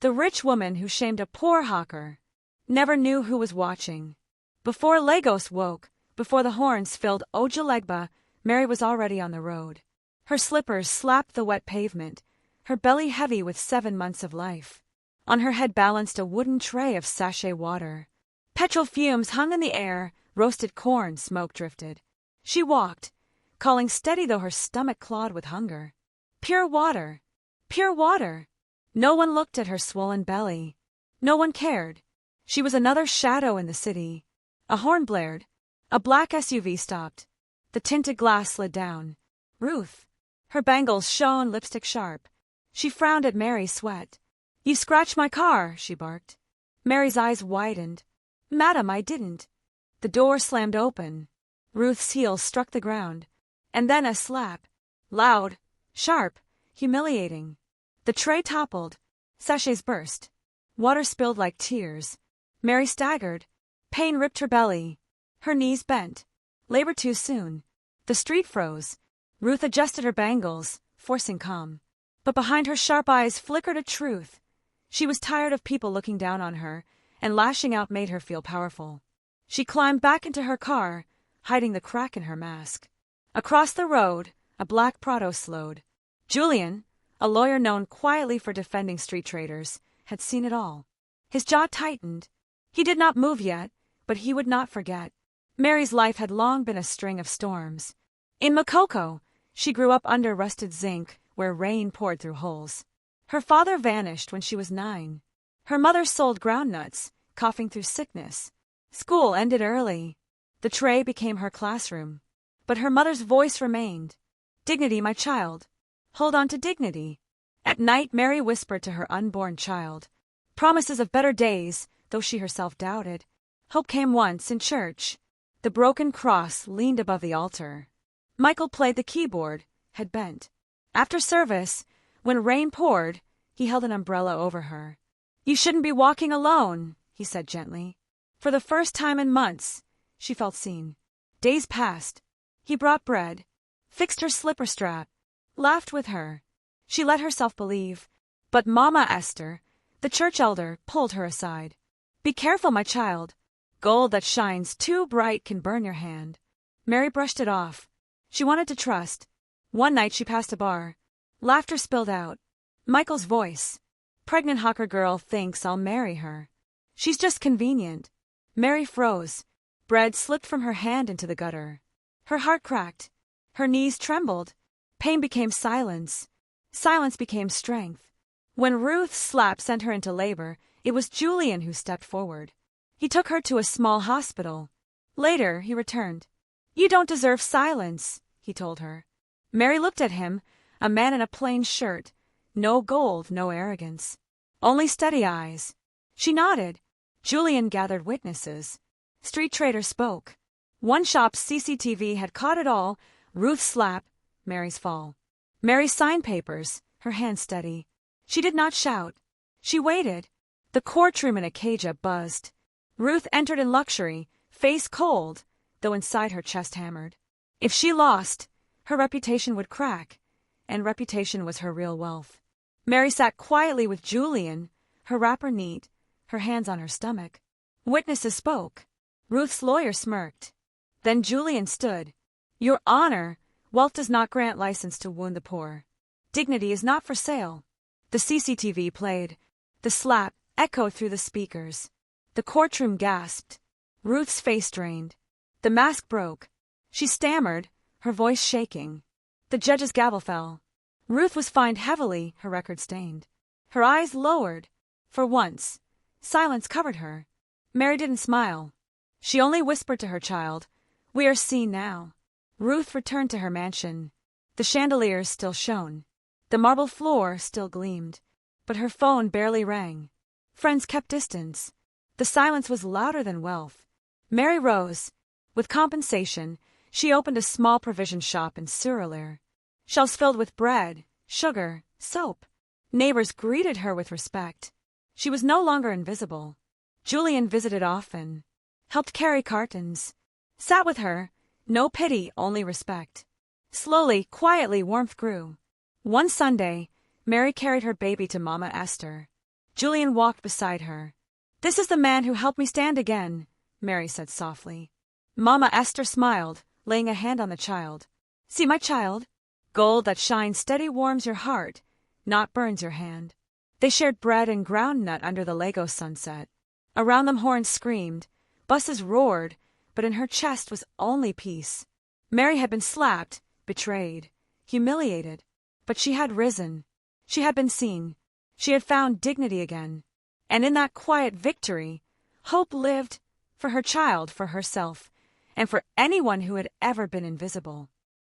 The rich woman who shamed a poor hawker never knew who was watching. Before Lagos woke, before the horns filled Ojuelegba, Mary was already on the road. Her slippers slapped the wet pavement, her belly heavy with 7 months of life. On her head balanced a wooden tray of sachet water. Petrol fumes hung in the air, roasted corn smoke drifted. She walked, calling steady though her stomach clawed with hunger. Pure water! Pure water! No one looked at her swollen belly. No one cared. She was another shadow in the city. A horn blared. A black SUV stopped. The tinted glass slid down. Ruth. Her bangles shone lipstick sharp. She frowned at Mary's sweat. "You scratched my car," she barked. Mary's eyes widened. "Madam, I didn't." The door slammed open. Ruth's heels struck the ground. And then a slap. Loud, sharp, humiliating. The tray toppled. Sachets burst. Water spilled like tears. Mary staggered. Pain ripped her belly. Her knees bent. Labor too soon. The street froze. Ruth adjusted her bangles, forcing calm. But behind her sharp eyes flickered a truth. She was tired of people looking down on her, and lashing out made her feel powerful. She climbed back into her car, hiding the crack in her mask. Across the road, a black Prado slowed. Julian, a lawyer known quietly for defending street traders, had seen it all. His jaw tightened. He did not move yet, but he would not forget. Mary's life had long been a string of storms. In Makoko, she grew up under rusted zinc, where rain poured through holes. Her father vanished when she was 9. Her mother sold groundnuts, coughing through sickness. School ended early. The tray became her classroom. But her mother's voice remained. "Dignity, my child. Hold on to dignity." At night, Mary whispered to her unborn child. Promises of better days, though she herself doubted. Hope came once in church. The broken cross leaned above the altar. Michael played the keyboard, head bent. After service, when rain poured, he held an umbrella over her. "You shouldn't be walking alone," he said gently. For the first time in months, she felt seen. Days passed. He brought bread, fixed her slipper strap, laughed with her. She let herself believe. But Mama Esther, the church elder, pulled her aside. "Be careful, my child. Gold that shines too bright can burn your hand." Mary brushed it off. She wanted to trust. One night she passed a bar. Laughter spilled out. Michael's voice. "Pregnant hawker girl thinks I'll marry her. She's just convenient." Mary froze. Bread slipped from her hand into the gutter. Her heart cracked. Her knees trembled. Pain became silence. Silence became strength. When Ruth's slap sent her into labor, it was Julian who stepped forward. He took her to a small hospital. Later, he returned. "You don't deserve silence," he told her. Mary looked at him, a man in a plain shirt. No gold, no arrogance. Only steady eyes. She nodded. Julian gathered witnesses. Street traders spoke. One shop's CCTV had caught it all: Ruth's slap, Mary's fall. Mary signed papers, her hand steady. She did not shout. She waited. The courtroom in Acadia buzzed. Ruth entered in luxury, face cold, though inside her chest hammered. If she lost, her reputation would crack, and reputation was her real wealth. Mary sat quietly with Julian, her wrapper neat, her hands on her stomach. Witnesses spoke. Ruth's lawyer smirked. Then Julian stood. "Your Honor, wealth does not grant license to wound the poor. Dignity is not for sale." The CCTV played. The slap echoed through the speakers. The courtroom gasped. Ruth's face drained. The mask broke. She stammered, her voice shaking. The judge's gavel fell. Ruth was fined heavily, her record stained. Her eyes lowered. For once, silence covered her. Mary didn't smile. She only whispered to her child, "We are seen now." Ruth returned to her mansion. The chandeliers still shone. The marble floor still gleamed. But her phone barely rang. Friends kept distance. The silence was louder than wealth. Mary rose. With compensation, she opened a small provision shop in Sur-Île. Shelves filled with bread, sugar, soap. Neighbors greeted her with respect. She was no longer invisible. Julian visited often, helped carry cartons, sat with her, no pity, only respect. Slowly, quietly, warmth grew. One Sunday, Mary carried her baby to Mama Esther. Julian walked beside her. "This is the man who helped me stand again," Mary said softly. Mama Esther smiled, laying a hand on the child. "See, my child? Gold that shines steady warms your heart, not burns your hand." They shared bread and ground nut under the Lego sunset. Around them horns screamed, buses roared, but in her chest was only peace. Mary had been slapped, betrayed, humiliated, but she had risen. She had been seen. She had found dignity again. And in that quiet victory, hope lived for her child, for herself, and for anyone who had ever been invisible.